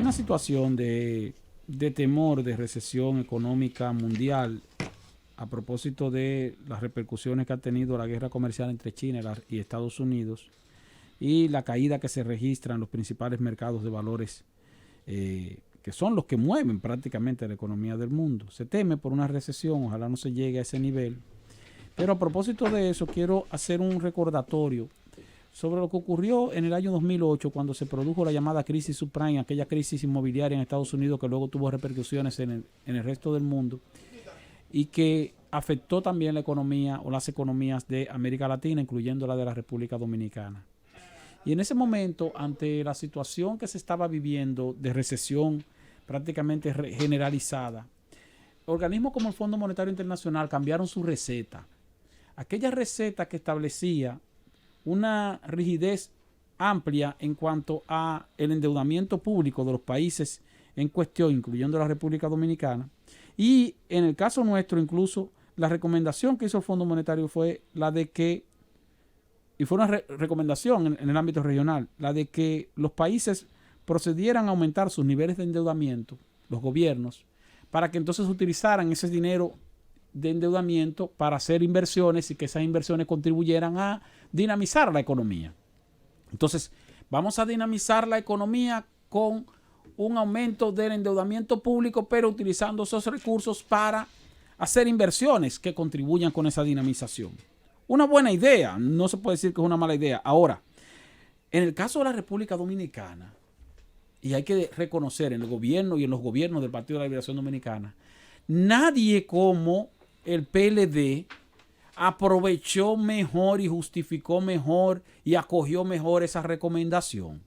una situación de temor de recesión económica mundial a propósito de las repercusiones que ha tenido la guerra comercial entre China y Estados Unidos y la caída que se registra en los principales mercados de valores que son los que mueven prácticamente la economía del mundo. Se teme por una recesión, ojalá no se llegue a ese nivel. Pero a propósito de eso, quiero hacer un recordatorio sobre lo que ocurrió en el año 2008 cuando se produjo la llamada crisis subprime, aquella crisis inmobiliaria en Estados Unidos que luego tuvo repercusiones en el resto del mundo y que afectó también la economía o las economías de América Latina, incluyendo la de la República Dominicana. Y en ese momento, ante la situación que se estaba viviendo de recesión prácticamente generalizada, organismos como el Fondo Monetario Internacional cambiaron su receta. Aquella receta que establecía una rigidez amplia en cuanto a el endeudamiento público de los países en cuestión, incluyendo la República Dominicana, y en el caso nuestro incluso la recomendación que hizo el Fondo Monetario fue la de que, y fue una recomendación en el ámbito regional, la de que los países procedieran a aumentar sus niveles de endeudamiento, los gobiernos, para que entonces utilizaran ese dinero de endeudamiento para hacer inversiones y que esas inversiones contribuyeran a dinamizar la economía. Entonces, vamos a dinamizar la economía con un aumento del endeudamiento público, pero utilizando esos recursos para hacer inversiones que contribuyan con esa dinamización. Una buena idea, no se puede decir que es una mala idea. Ahora, en el caso de la República Dominicana, y hay que reconocer en el gobierno y en los gobiernos del Partido de la Liberación Dominicana, nadie como el PLD aprovechó mejor y justificó mejor y acogió mejor esa recomendación.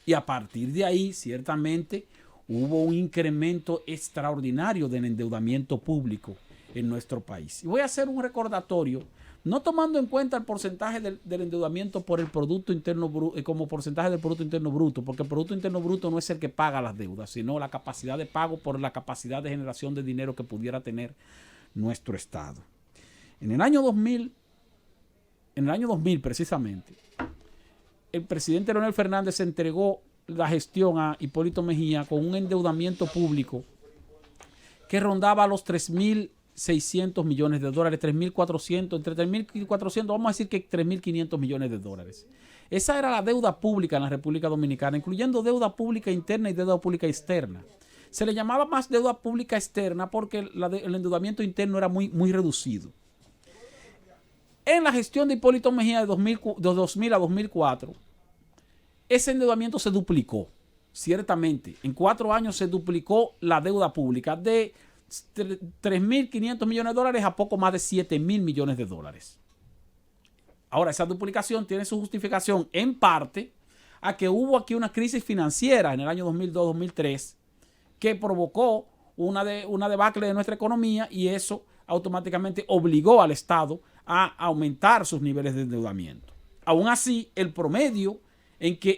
Y a partir de ahí, ciertamente, hubo un incremento extraordinario del endeudamiento público en nuestro país. Y voy a hacer un recordatorio, no tomando en cuenta el porcentaje del endeudamiento por el Producto Interno Bruto, como porcentaje del Producto Interno Bruto, porque el Producto Interno Bruto no es el que paga las deudas, sino la capacidad de pago por la capacidad de generación de dinero que pudiera tener nuestro Estado. En el año 2000 precisamente, el presidente Leonel Fernández entregó la gestión a Hipólito Mejía con un endeudamiento público que rondaba los 3.600 millones de dólares, 3.400, entre 3.400, vamos a decir que 3.500 millones de dólares. Esa era la deuda pública en la República Dominicana, incluyendo deuda pública interna y deuda pública externa. Se le llamaba más deuda pública externa porque el endeudamiento interno era muy reducido. En la gestión de Hipólito Mejía de 2000 a 2004, ese endeudamiento se duplicó, ciertamente. En 4 años se duplicó la deuda pública de 3.500 millones de dólares a poco más de 7.000 millones de dólares. Ahora, esa duplicación tiene su justificación en parte a que hubo aquí una crisis financiera en el año 2002-2003 que provocó una debacle de nuestra economía y eso automáticamente obligó al Estado a aumentar sus niveles de endeudamiento. Aún así, el promedio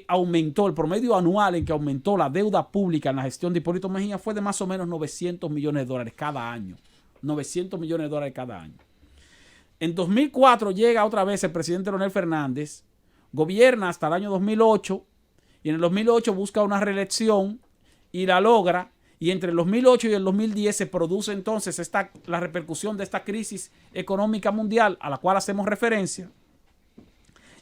anual en que aumentó la deuda pública en la gestión de Hipólito Mejía fue de más o menos 900 millones de dólares cada año. 900 millones de dólares cada año. En 2004 llega otra vez el presidente Leonel Fernández, gobierna hasta el año 2008 y en el 2008 busca una reelección y la logra. Y entre el 2008 y el 2010 se produce entonces la repercusión de esta crisis económica mundial a la cual hacemos referencia.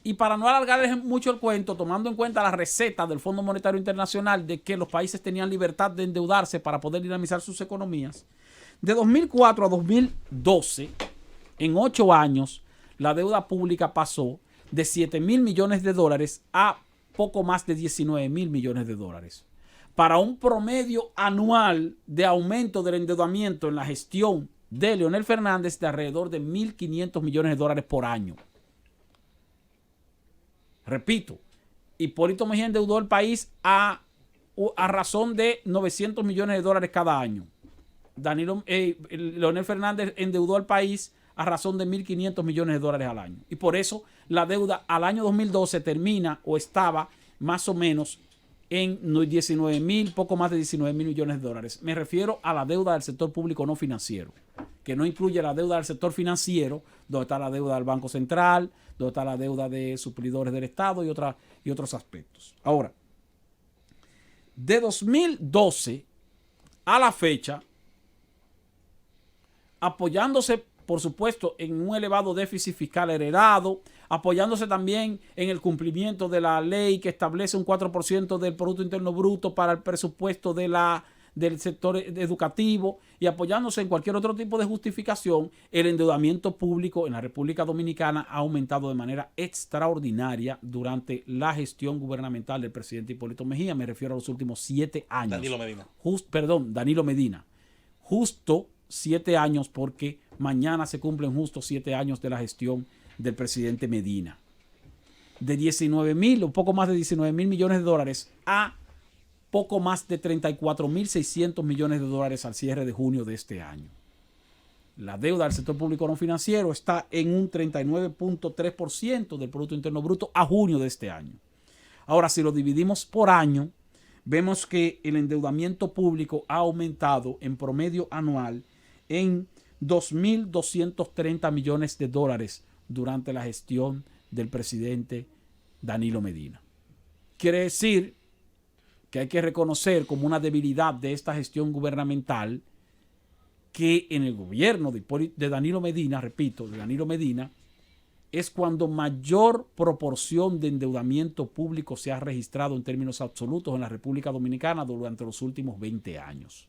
Y para no alargarles mucho el cuento, tomando en cuenta la receta del Fondo Monetario Internacional de que los países tenían libertad de endeudarse para poder dinamizar sus economías, de 2004 a 2012, en 8 años, la deuda pública pasó de 7.000 millones de dólares a poco más de 19.000 millones de dólares. Para un promedio anual de aumento del endeudamiento en la gestión de Leonel Fernández de alrededor de 1.500 millones de dólares por año. Repito, Hipólito Mejía endeudó el país a razón de 900 millones de dólares cada año. Leonel Fernández endeudó al país a razón de 1.500 millones de dólares al año. Y por eso la deuda al año 2012 termina o estaba más o menos en 19.000, poco más de 19.000 millones de dólares. Me refiero a la deuda del sector público no financiero, que no incluye la deuda del sector financiero, donde está la deuda del Banco Central, donde está la deuda de suplidores del Estado y otros aspectos. Ahora, de 2012 a la fecha, apoyándose, por supuesto, en un elevado déficit fiscal heredado, apoyándose también en el cumplimiento de la ley que establece un 4% del Producto Interno Bruto para el presupuesto del sector educativo, y apoyándose en cualquier otro tipo de justificación, el endeudamiento público en la República Dominicana ha aumentado de manera extraordinaria durante la gestión gubernamental del presidente Hipólito Mejía. Me refiero a los últimos 7 años. Danilo Medina. Danilo Medina. Justo 7 años, porque mañana se cumplen justo 7 años de la gestión del presidente Medina. De 19,000, un poco más de 19,000 millones de dólares a poco más de 34,600 millones de dólares al cierre de junio de este año. La deuda del sector público no financiero está en un 39.3% del Producto Interno Bruto a junio de este año. Ahora, si lo dividimos por año, vemos que el endeudamiento público ha aumentado en promedio anual en 2.230 millones de dólares durante la gestión del presidente Danilo Medina. Quiere decir que hay que reconocer como una debilidad de esta gestión gubernamental que en el gobierno de Danilo Medina, repito, de Danilo Medina, es cuando mayor proporción de endeudamiento público se ha registrado en términos absolutos en la República Dominicana durante los últimos 20 años.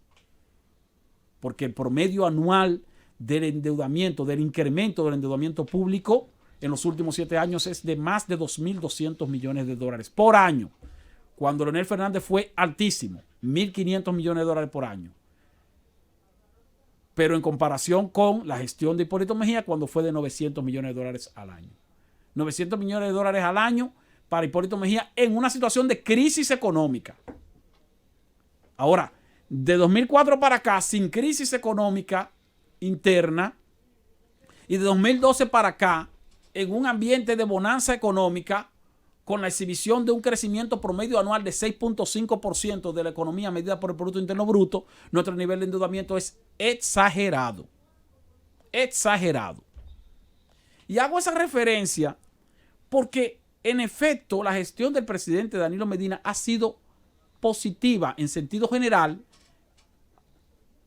Porque el promedio anual del endeudamiento, del incremento del endeudamiento público en los últimos 7 años es de más de 2.200 millones de dólares por año, cuando Leonel Fernández fue altísimo, 1.500 millones de dólares por año. Pero en comparación con la gestión de Hipólito Mejía, cuando fue de 900 millones de dólares al año. 900 millones de dólares al año para Hipólito Mejía en una situación de crisis económica. Ahora, de 2004 para acá, sin crisis económica interna, y de 2012 para acá, en un ambiente de bonanza económica, con la exhibición de un crecimiento promedio anual de 6.5% de la economía medida por el Producto Interno Bruto, nuestro nivel de endeudamiento es exagerado. Exagerado. Y hago esa referencia porque, en efecto, la gestión del presidente Danilo Medina ha sido positiva en sentido general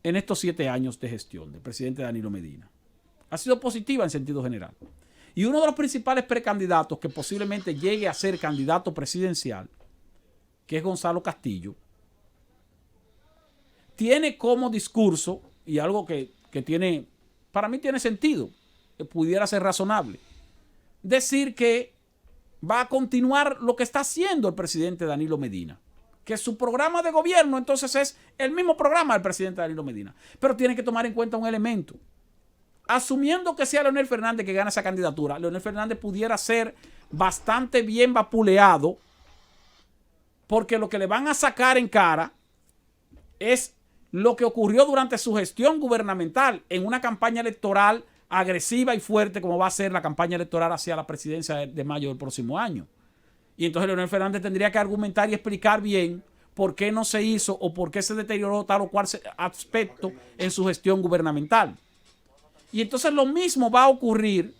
en estos 7 años de gestión del presidente Danilo Medina. Ha sido positiva en sentido general. Y uno de los principales precandidatos que posiblemente llegue a ser candidato presidencial, que es Gonzalo Castillo, tiene como discurso, y algo que tiene, para mí tiene sentido, que pudiera ser razonable, decir que va a continuar lo que está haciendo el presidente Danilo Medina. Que su programa de gobierno entonces es el mismo programa del presidente Danilo Medina. Pero tiene que tomar en cuenta un elemento. Asumiendo que sea Leonel Fernández que gana esa candidatura, Leonel Fernández pudiera ser bastante bien vapuleado, porque lo que le van a sacar en cara es lo que ocurrió durante su gestión gubernamental en una campaña electoral agresiva y fuerte como va a ser la campaña electoral hacia la presidencia de mayo del próximo año. Y entonces Leonel Fernández tendría que argumentar y explicar bien por qué no se hizo o por qué se deterioró tal o cual aspecto en su gestión gubernamental. Y entonces lo mismo va a ocurrir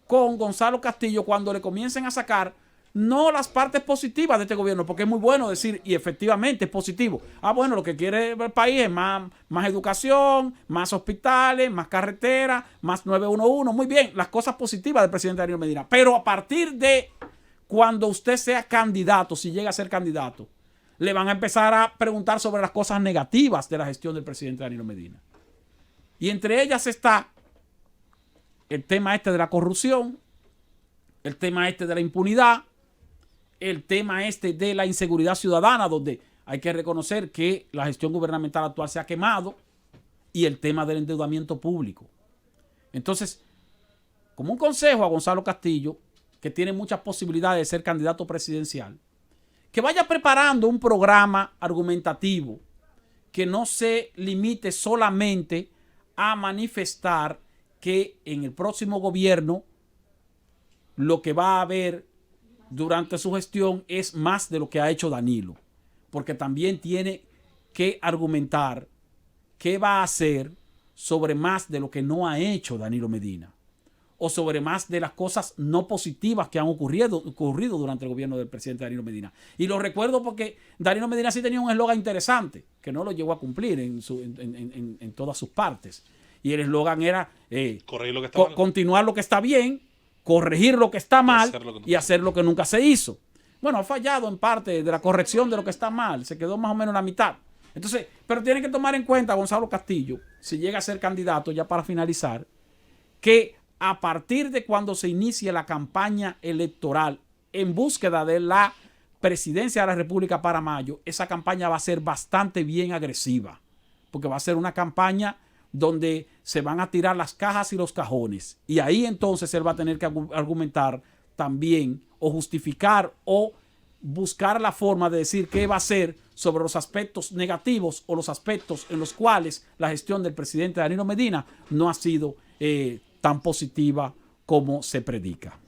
con Gonzalo Castillo cuando le comiencen a sacar no las partes positivas de este gobierno, porque es muy bueno decir, y efectivamente es positivo. Bueno, lo que quiere el país es más educación, más hospitales, más carreteras, más 911. Muy bien, las cosas positivas del presidente Danilo Medina. Pero a partir de cuando usted sea candidato, si llega a ser candidato, le van a empezar a preguntar sobre las cosas negativas de la gestión del presidente Danilo Medina. Y entre ellas está el tema este de la corrupción, el tema este de la impunidad, el tema este de la inseguridad ciudadana, donde hay que reconocer que la gestión gubernamental actual se ha quemado, y el tema del endeudamiento público. Entonces, como un consejo a Gonzalo Castillo, que tiene muchas posibilidades de ser candidato presidencial, que vaya preparando un programa argumentativo que no se limite solamente a manifestar que en el próximo gobierno lo que va a haber durante su gestión es más de lo que ha hecho Danilo, porque también tiene que argumentar qué va a hacer sobre más de lo que no ha hecho Danilo Medina, o sobre más de las cosas no positivas que han ocurrido durante el gobierno del presidente Danilo Medina. Y lo recuerdo porque Danilo Medina sí tenía un eslogan interesante, que no lo llegó a cumplir en todas sus partes. Y el eslogan era continuar lo que está bien, corregir lo que está mal y hacer lo que nunca se hizo. Bueno, ha fallado en parte de la corrección de lo que está mal, se quedó más o menos en la mitad. Entonces, pero tienen que tomar en cuenta, Gonzalo Castillo, si llega a ser candidato, ya para finalizar, que a partir de cuando se inicie la campaña electoral en búsqueda de la presidencia de la República para mayo, esa campaña va a ser bastante bien agresiva, porque va a ser una campaña donde se van a tirar las cajas y los cajones, y ahí entonces él va a tener que argumentar también o justificar o buscar la forma de decir qué va a hacer sobre los aspectos negativos o los aspectos en los cuales la gestión del presidente Danilo Medina no ha sido tan positiva como se predica.